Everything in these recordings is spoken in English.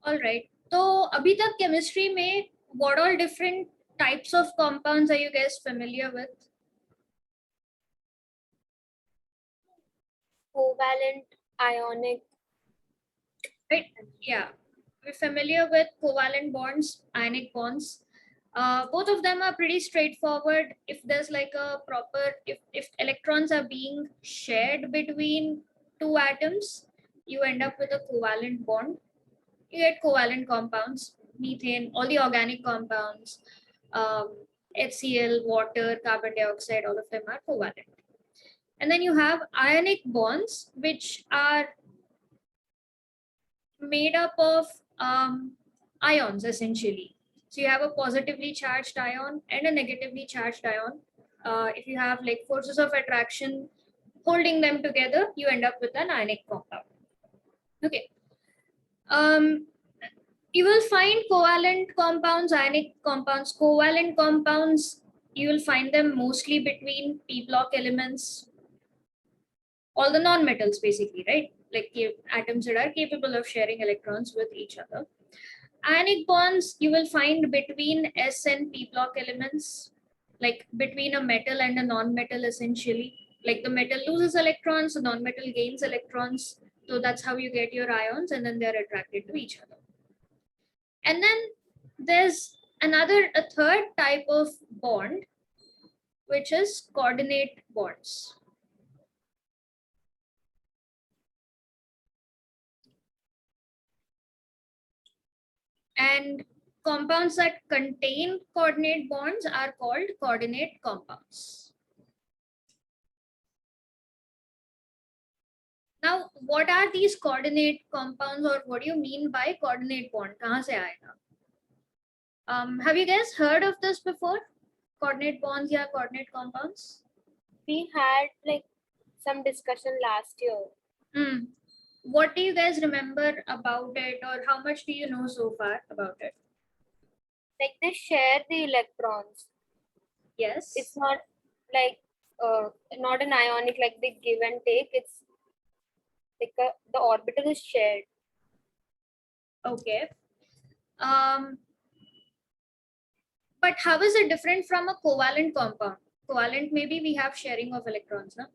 All right. तो अभी तक chemistry में what all different types of compounds are you guys familiar with? Covalent, ionic. Right. Yeah. We're familiar with covalent bonds, ionic bonds. Both of them are pretty straightforward. If there's like a proper, if electrons are being shared between two atoms, you end up with a covalent bond. You get covalent compounds, methane, all the organic compounds, um, HCl, water, carbon dioxide, all of them are covalent. And then you have ionic bonds, which are made up of ions essentially. So you have a positively charged ion and a negatively charged ion. If you have like forces of attraction holding them together, you end up with an ionic compound. Okay. You will find covalent compounds, ionic compounds. Covalent compounds, you will find them mostly between p block elements, all the non-metals basically, right? Like atoms that are capable of sharing electrons with each other. Ionic bonds you will find between S and p block elements, like between a metal and a non-metal essentially. Like the metal loses electrons, the non-metal gains electrons. So that's how you get your ions, and then they're attracted to each other. And then there's a third type of bond, which is coordinate bonds. And compounds that contain coordinate bonds are called coordinate compounds. Now, what are these coordinate compounds, or what do you mean by coordinate bond? Kahan se aayega? Have you guys heard of this before? Coordinate bonds or coordinate compounds? We had like some discussion last year. What do you guys remember about it, or how much do you know so far about it? Like they share the electrons. Yes. It's not like not an ionic like they give and take. It's like the orbital is shared. Okay. But how is it different from a covalent compound? Covalent, maybe we have sharing of electrons, no?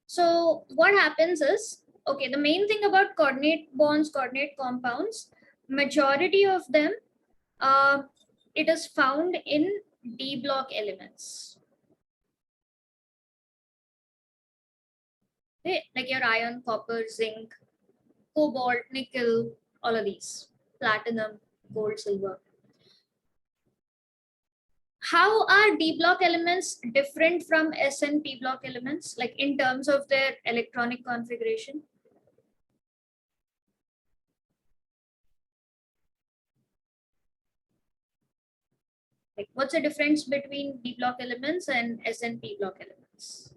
So what happens is, okay, the main thing about coordinate bonds, coordinate compounds, majority of them, it is found in D block elements. Okay, like your iron, copper, zinc, cobalt, nickel, all of these, platinum, gold, silver. How are D block elements different from S and P block elements, like in terms of their electronic configuration? Like, what's the difference between D block elements and S and P block elements?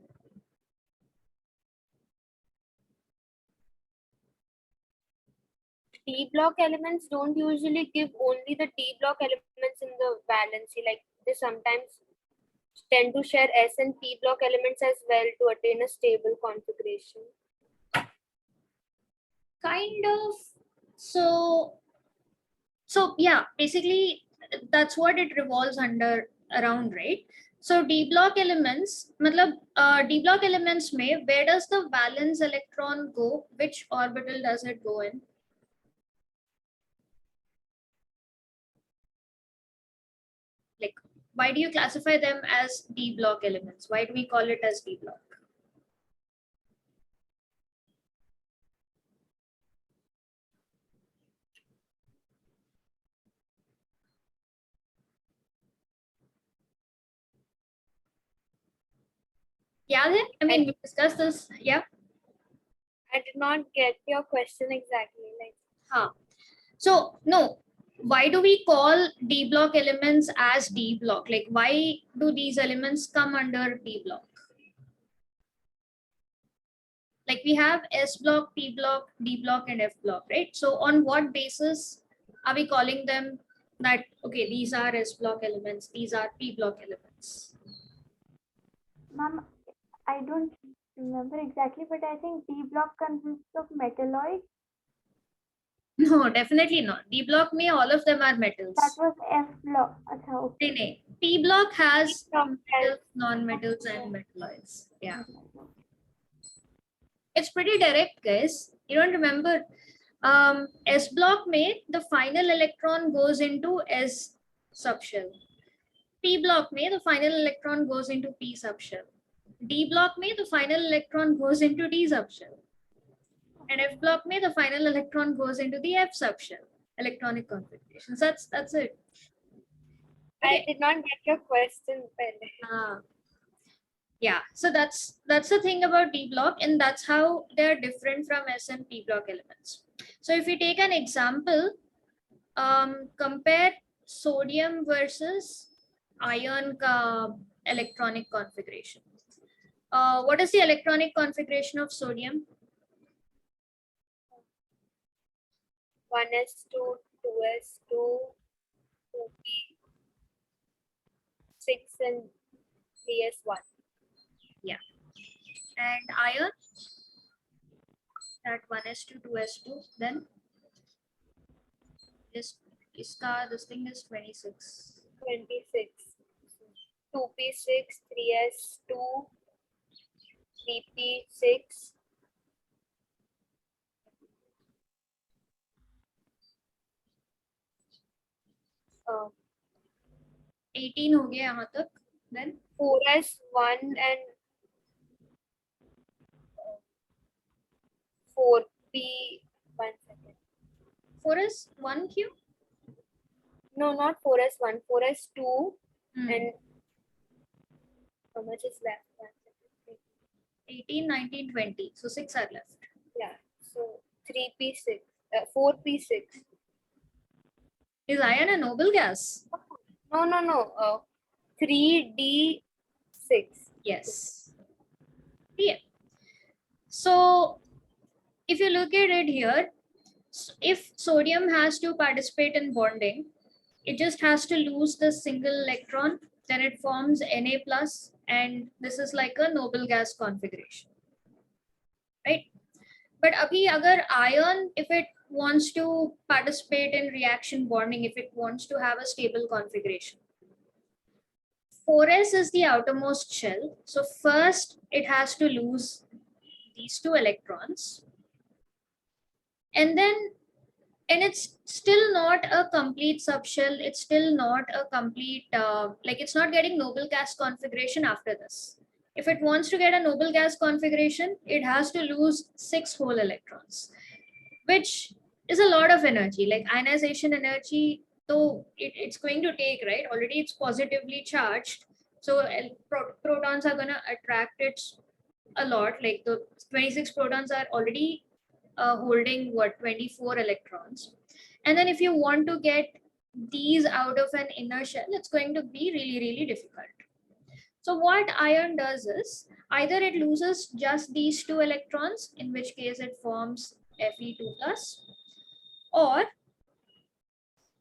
D block elements don't usually give only the D block elements in the valency. Like they sometimes tend to share S and P block elements as well to attain a stable configuration. Kind of. So yeah, basically that's what it revolves around, right? So D block elements, D block elements में where does the valence electron go? Which orbital does it go in? Like, why do you classify them as D block elements? Why do we call it as D block? Yeah, I mean, we discussed this. Yeah. I did not get your question exactly. Like, So no, why do we call D block elements as D block? Like, why do these elements come under D block? Like we have S block, P block, D block, and F block, right? So on what basis are we calling them that, okay, these are S block elements, these are P block elements? Ma'am, I don't remember exactly, but I think D block consists of metalloids. No, definitely not. D block may all of them are metals. That was F block. Acha, okay. नहीं, P block has P block metals, non-metals, and metalloids. Yeah, it's pretty direct, guys. You don't remember? S block may the final electron goes into S subshell. P block may the final electron goes into P subshell. D block may the final electron goes into D subshell. And F block may the final electron goes into the F subshell. Electronic configurations. That's it. I did not get your question. Pehle. Yeah, so that's the thing about D block, and that's how they're different from S and P block elements. So if we take an example, compare sodium versus iron ka electronic configuration. What is the electronic configuration of sodium? 1s2, 2s2, 2p, 6 and 3s1. Yeah. And iron? That 1s2, 2s2, then this thing is 26. 26. 2p6, 3s2, 3p6. 18 हो गया यहाँ तक. Then 4s1 and 4p. 1 second. 4s1 क्यों? No, not 4s1. 4s2 Hmm. and how much is left? 1 second. 18, 19, 20. So 6 are left. Yeah. So 3p6. 4p6. Is iron a noble gas? No. 3d6. Yes. Yeah. So if you look at it here, if sodium has to participate in bonding, it just has to lose the single electron, then it forms Na plus, and this is like a noble gas configuration, right? But abhi agar iron, if it wants to participate in reaction bonding, if it wants to have a stable configuration, 4s is the outermost shell. So first it has to lose these 2 electrons, and it's still not a complete subshell. It's still not a complete, like it's not getting noble gas configuration after this. If it wants to get a noble gas configuration, it has to lose 6 whole electrons, which is a lot of energy. Like ionization energy, so it's going to take, right? Already it's positively charged. So protons are going to attract it a lot. Like the 26 protons are already holding what, 24 electrons. And then if you want to get these out of an inner shell, it's going to be really, really difficult. So what iron does is either it loses just these 2 electrons, in which case it forms Fe2 plus, or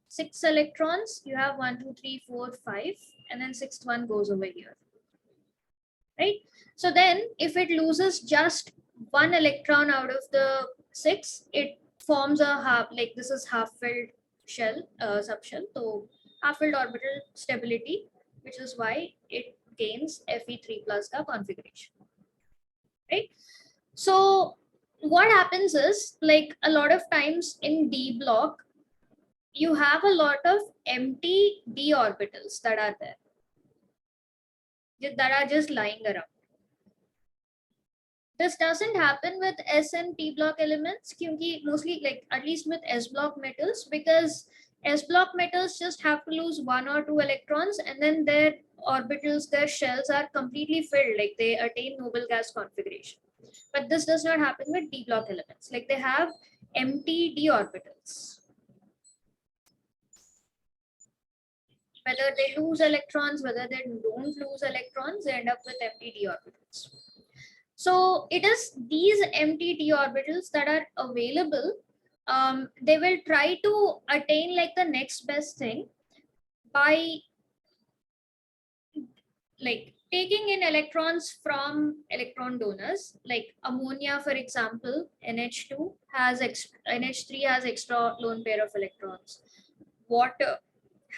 6 electrons, you have 1, 2, 3, 4, 5, and then 6th one goes over here, right? So then if it loses just 1 electron out of the 6, it forms a half, like this is half-filled shell, subshell, so half-filled orbital stability, which is why it gains Fe3 plus ka configuration, right? So what happens is, like a lot of times in D block, you have a lot of empty D orbitals that are there, that are just lying around. This doesn't happen with S and P block elements, mostly, like at least with S block metals, because S block metals just have to lose 1 or 2 electrons, and then their orbitals, their shells are completely filled, like they attain noble gas configuration. But this does not happen with D block elements, like they have empty D orbitals. Whether they lose electrons, whether they don't lose electrons, they end up with empty D orbitals. So it is these empty d orbitals that are available. They will try to attain like the next best thing by like taking in electrons from electron donors, like ammonia, for example, NH2 has NH3 has extra lone pair of electrons. Water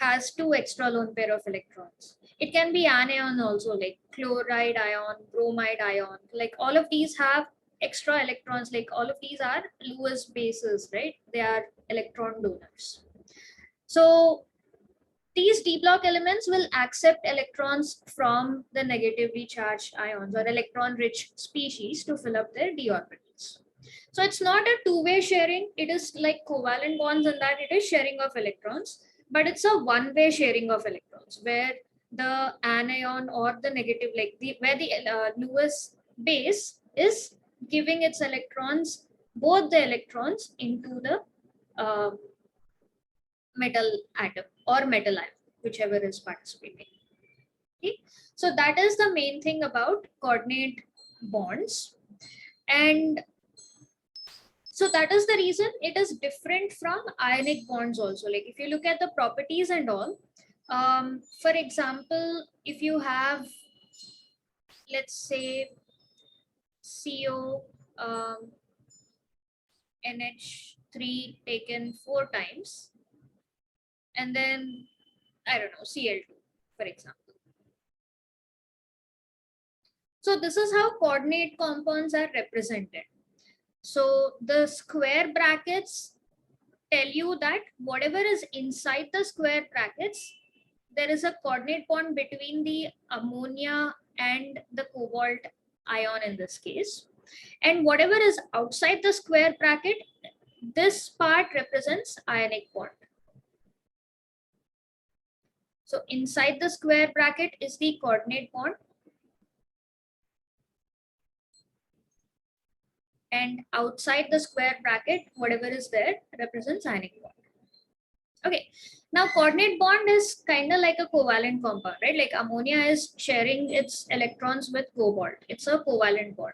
has 2 extra lone pair of electrons. It can be anion also, like chloride ion, bromide ion, like all of these have extra electrons. Like all of these are Lewis bases, right? They are electron donors. So these d block elements will accept electrons from the negatively charged ions or electron rich species to fill up their d orbitals. So it's not a two-way sharing. It is like covalent bonds in that it is sharing of electrons, but it's a one-way sharing of electrons where the anion or the negative, like where the Lewis base is giving its electrons, both the electrons into the uh, metal atom or metal ion, whichever is participating. Okay, so that is the main thing about coordinate bonds. And so that is the reason it is different from ionic bonds also. Like if you look at the properties and all, for example, if you have, let's say, CO NH3 taken 4 times, and then I don't know, Cl2, for example. So this is how coordinate compounds are represented. So the square brackets tell you that whatever is inside the square brackets, there is a coordinate bond between the ammonia and the cobalt ion in this case. And whatever is outside the square bracket, this part represents ionic bond. So inside the square bracket is the coordinate bond, and outside the square bracket, whatever is there represents ionic bond. Okay, now coordinate bond is kind of like a covalent compound, right? Like ammonia is sharing its electrons with cobalt. It's a covalent bond.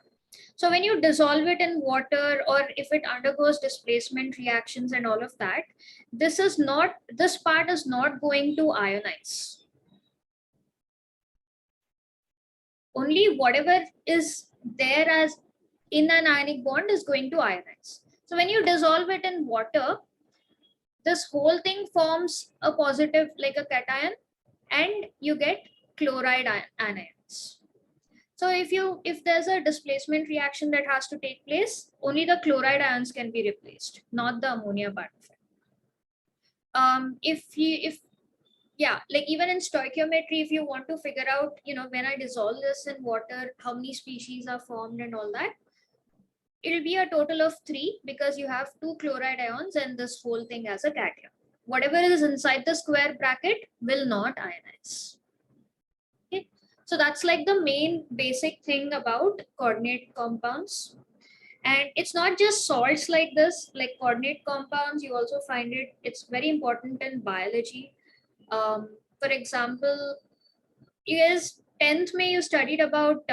So when you dissolve it in water, or if it undergoes displacement reactions and all of that, this part is not going to ionize. Only whatever is there as in an ionic bond is going to ionize. So when you dissolve it in water, this whole thing forms a positive, like a cation, and you get chloride anions. So if there's a displacement reaction that has to take place, only the chloride ions can be replaced, not the ammonia part of it. Like even in stoichiometry, if you want to figure out, when I dissolve this in water, how many species are formed and all that, it'll be a total of 3 because you have 2 chloride ions and this whole thing as a cation. Whatever is inside the square bracket will not ionize. Okay, so that's like the main basic thing about coordinate compounds. And it's not just salts like this, like coordinate compounds, you also find it's very important in biology. For example, you guys 10th May you studied about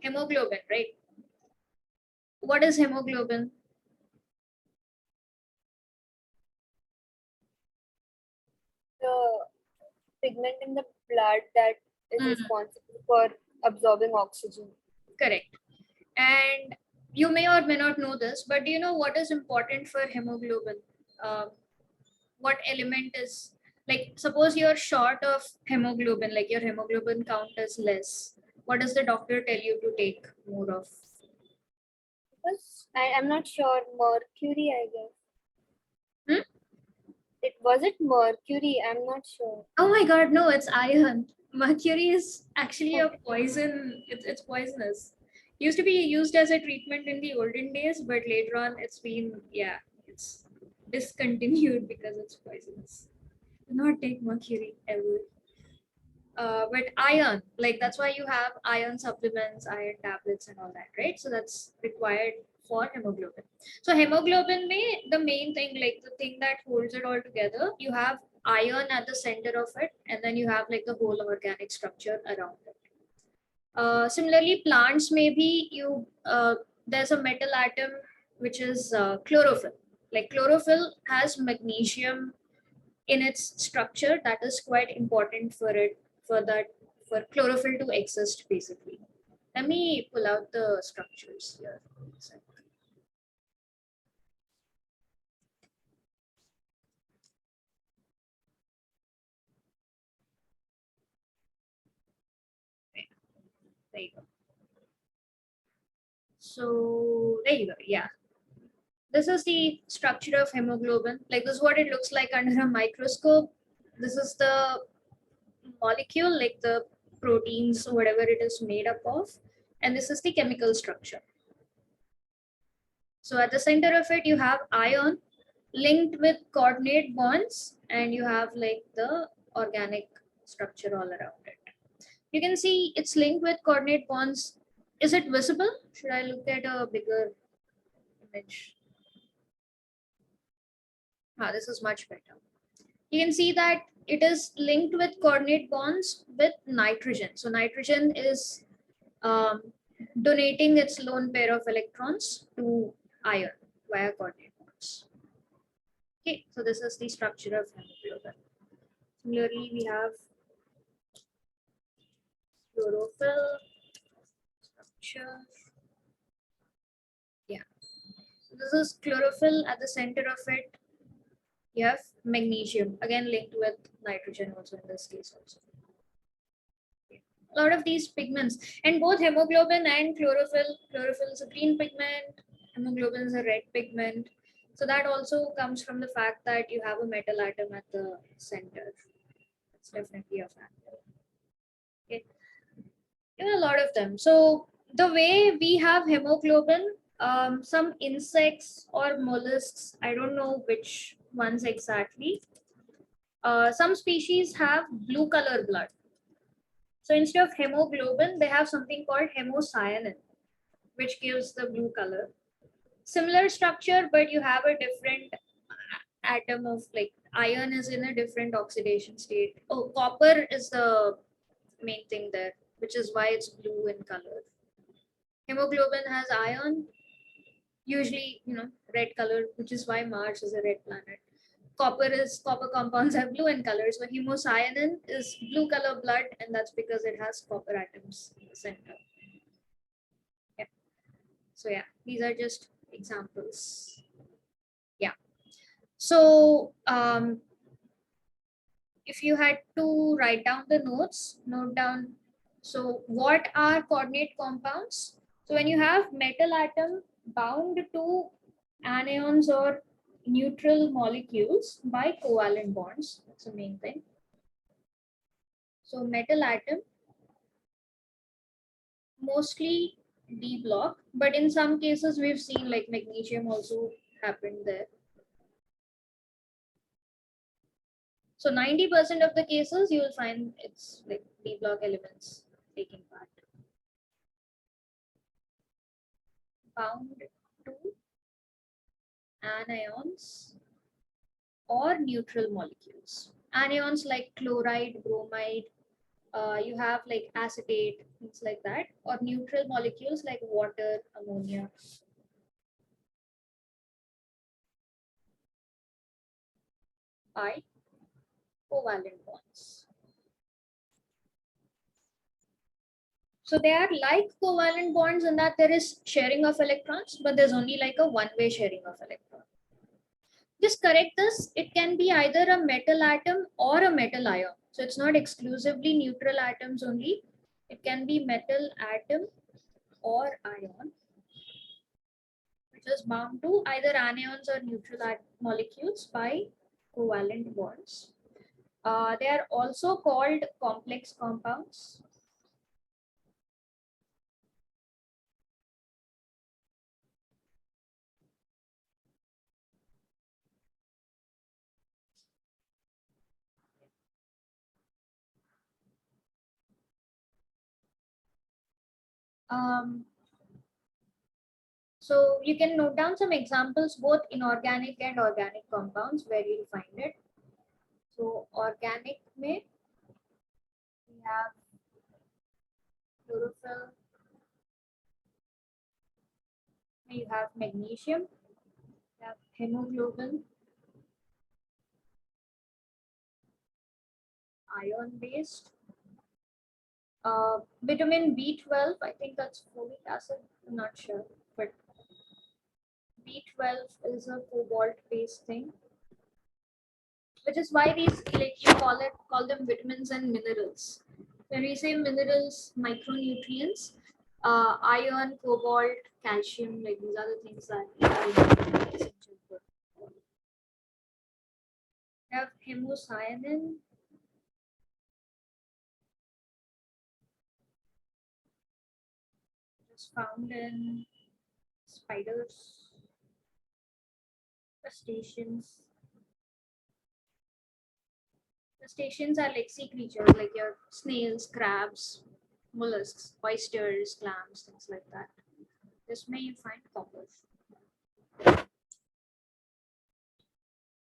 hemoglobin, right? What is hemoglobin? The pigment in the blood that is responsible for absorbing oxygen. Correct. And you may or may not know this, but do you know what is important for hemoglobin? What element is, like, suppose you're short of hemoglobin, like your hemoglobin count is less. What does the doctor tell you to take more of? Because I'm not sure. Mercury, I guess. Was it mercury? I'm not sure. Oh my god, no, it's iron. Mercury is actually a poison. It's poisonous. Used to be used as a treatment in the olden days, but later on it's discontinued because it's poisonous. Do not take mercury ever. But iron, like that's why you have iron supplements, iron tablets, and all that, right? So that's required for hemoglobin. So hemoglobin the main thing, like the thing that holds it all together, you have iron at the center of it, and then you have like the whole organic structure around it. Similarly, plants maybe there's a metal atom which is chlorophyll. Like chlorophyll has magnesium in its structure that is quite important for chlorophyll to exist basically. Let me pull out the structures here. There you go. So there you go. Yeah. This is the structure of hemoglobin. Like this is what it looks like under a microscope. This is the molecule, like the proteins, whatever it is made up of. And this is the chemical structure. So at the center of it, you have ion linked with coordinate bonds, and you have like the organic structure all around it. You can see it's linked with coordinate bonds. Is it visible? Should I look at a bigger image? This is much better. You can see that it is linked with coordinate bonds with nitrogen. So nitrogen is donating its lone pair of electrons to iron via coordinate bonds. Okay, so this is the structure of hemoglobin. Similarly, we have chlorophyll structure. Yeah, so this is chlorophyll. At the center of it, you have magnesium, again linked with nitrogen also in this case also. A lot of these pigments, and both hemoglobin and chlorophyll is a green pigment, hemoglobin is a red pigment. So that also comes from the fact that you have a metal atom at the center. It's definitely a factor. Okay. There are a lot of them. So the way we have hemoglobin, some insects or mollusks, I don't know which ones exactly, some species have blue color blood. So instead of hemoglobin, they have something called hemocyanin, which gives the blue color. Similar structure, but you have a different atom of like iron is in a different oxidation state. Oh, copper is the main thing there, which is why it's blue in color. Hemoglobin has iron, usually, red color, which is why Mars is a red planet. Copper compounds are blue in color. So hemocyanin is blue color blood, and that's because it has copper atoms in the center. Yeah. So yeah, these are just examples. Yeah. So if you had to write down the notes, note down. So what are coordinate compounds? So when you have metal atom bound to anions or neutral molecules by covalent bonds, that's the main thing. So metal atom mostly D block, but in some cases we've seen like magnesium also happened there. So 90% of the cases you will find it's like D block elements taking part. Bound to anions or neutral molecules. Anions like chloride, bromide, you have like acetate, things like that, or neutral molecules like water, ammonia. By covalent bonds. So they are like covalent bonds in that there is sharing of electrons, but there's only like a one-way sharing of electrons. Just correct this, it can be either a metal atom or a metal ion. So it's not exclusively neutral atoms only. It can be metal atom or ion, which is bound to either anions or neutral molecules by covalent bonds. They are also called complex compounds. So you can note down some examples, both inorganic and organic compounds, where you'll find it. So organic में we have chlorophyll. You have magnesium, you have hemoglobin, iron based. Vitamin B12, I think that's folic acid, I'm not sure, but B12 is a cobalt based thing, which is why these, like, you call them vitamins and minerals. When we say minerals, micronutrients, iron, cobalt, calcium, like these are the things that are essential for. We have hemocyanin, which is found in spiders, crustaceans. Crustaceans are like sea creatures, like your snails, crabs, mollusks, oysters, clams, things like that. This may you find copper.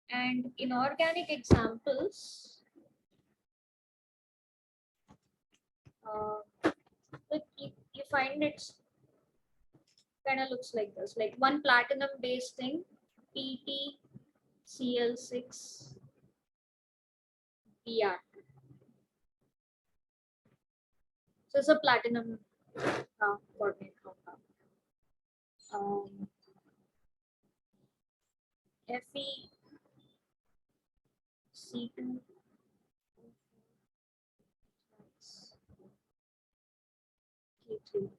And inorganic examples, like you find it's kind of looks like this, like one platinum based thing, PtCl6 Br. So it's a platinum coordinate compound. FeC2.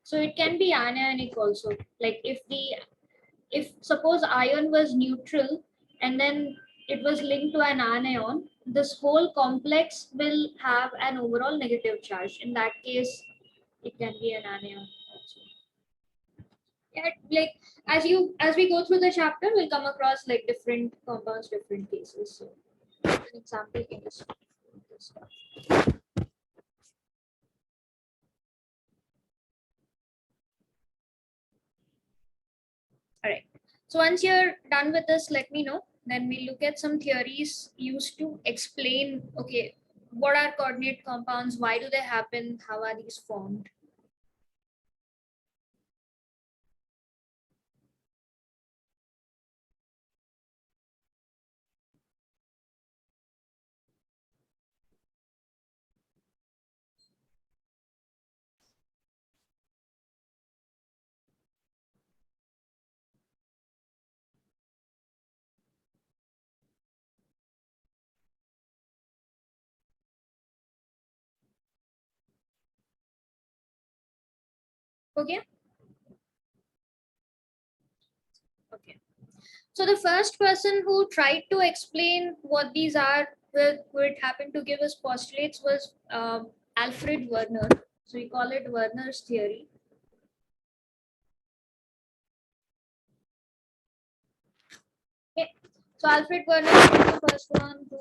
So it can be anionic also. Like if suppose iron was neutral and then it was linked to an anion, this whole complex will have an overall negative charge. In that case, it can be an anion also. Yeah, like as we go through the chapter, we'll come across like different compounds, different cases. So an example can just this stuff. All right. So once you're done with this, let me know. Then we look at some theories used to explain, okay, what are coordinate compounds? Why do they happen? How are these formed? Okay. Okay. So the first person who tried to explain what these are, who it happened to give us postulates, was Alfred Werner. So we call it Werner's theory. Okay. So Alfred Werner was the first one who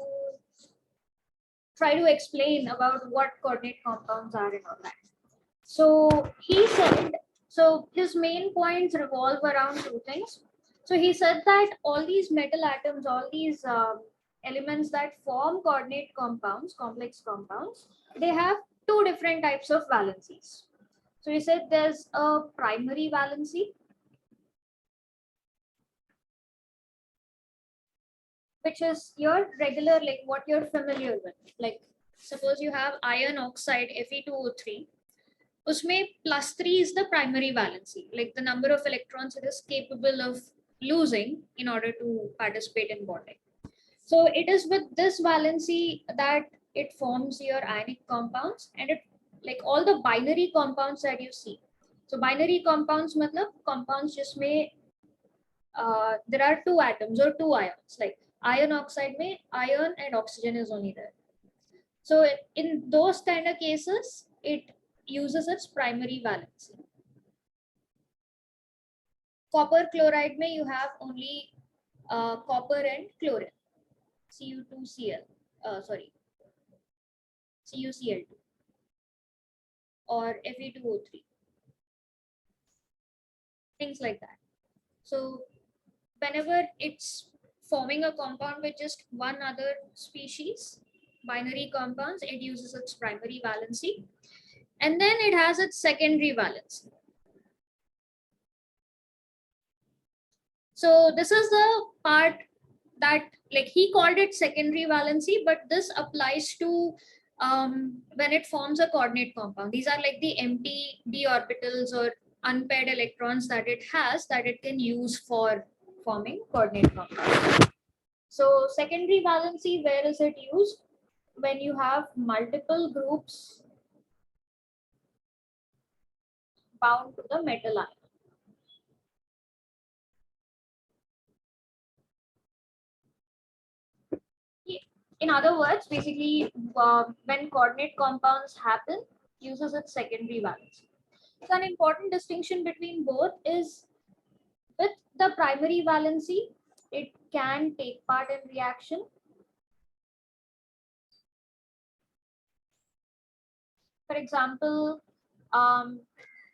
try to explain about what coordinate compounds are and all that. So he said, so his main points revolve around two things. So he said that all these metal atoms, all these elements that form coordinate compounds, complex compounds, they have two different types of valencies. So he said there's a primary valency, which is your regular, like what you're familiar with. Like suppose you have iron oxide Fe2O3. Usme +3 is the primary valency, like the number of electrons it is capable of losing in order to participate in bonding. So it is with this valency that it forms your ionic compounds, and it like all the binary compounds that you see. So binary compounds matlab compounds जिसमें there are two atoms or two ions, like iron oxide में iron and oxygen is only there. So in those kind of cases, it uses its primary valency. Copper chloride may you have only copper and chlorine, Cu2Cl, CuCl2 or Fe2O3, things like that. So whenever it's forming a compound with just one other species, binary compounds, it uses its primary valency. And then it has its secondary valency. So this is the part that, like, he called it secondary valency, but this applies to when it forms a coordinate compound. These are like the empty d orbitals or unpaired electrons that it has that it can use for forming coordinate compounds. So secondary valency, where is it used? When you have multiple groups bound to the metal ion. In other words, basically, when coordinate compounds happen, uses its secondary valency. So an important distinction between both is with the primary valency, it can take part in reaction. For example,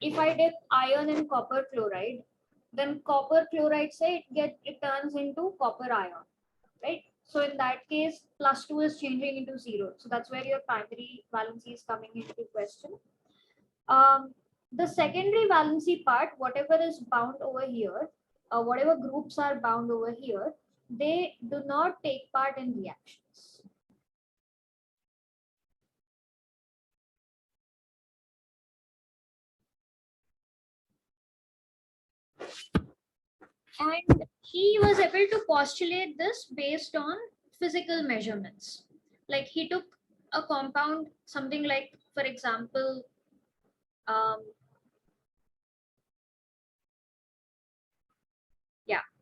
if I dip iron in copper chloride, then copper chloride, say it turns into copper ion, right? So in that case, +2 is changing into 0. So that's where your primary valency is coming into question. The secondary valency part, whatever is bound over here, whatever groups are bound over here, they do not take part in reactions. And he was able to postulate this based on physical measurements. Like he took a compound, something like, for example,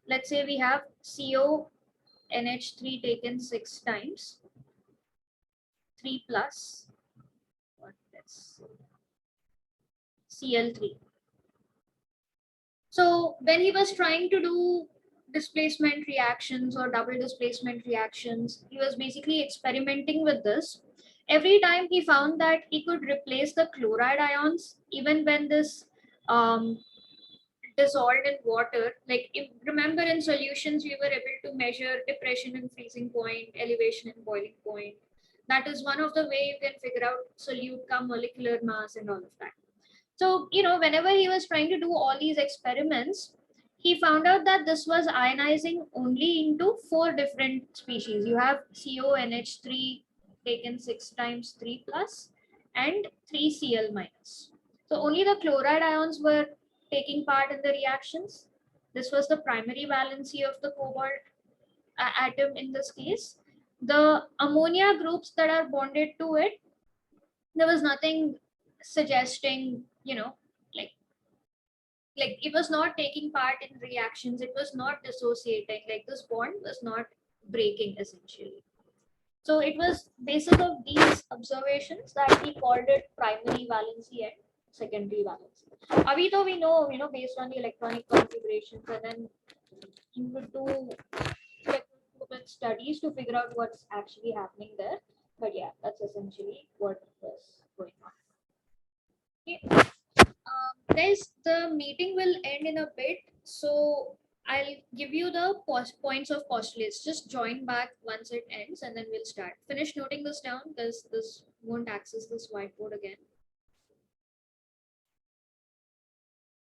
let's say we have CONH3 taken 6 times, 3 plus, what this, Cl3. So when he was trying to do displacement reactions or double displacement reactions, he was basically experimenting with this. Every time he found that he could replace the chloride ions, even when this dissolved in water. Like, if remember, in solutions we were able to measure depression and freezing point, elevation and boiling point. That is one of the way you can figure out solute ka molecular mass and all of that. So, whenever he was trying to do all these experiments, he found out that this was ionizing only into 4 different species. You have CONH3 taken 6 times 3 plus and 3Cl minus. So only the chloride ions were taking part in the reactions. This was the primary valency of the cobalt atom in this case. The ammonia groups that are bonded to it, there was nothing suggesting, like it was not taking part in reactions, it was not dissociating, like this bond was not breaking essentially. So it was basis of these observations that he called it primary valency and secondary valency. Abhi though we know, based on the electronic configurations, and then you would do spectroscopic studies to figure out what's actually happening there. But yeah, that's essentially what was going on. Okay. Guys, the meeting will end in a bit, so I'll give you the points of postulates. Just join back once it ends, and then we'll start. Finish noting this down because this won't access this whiteboard again.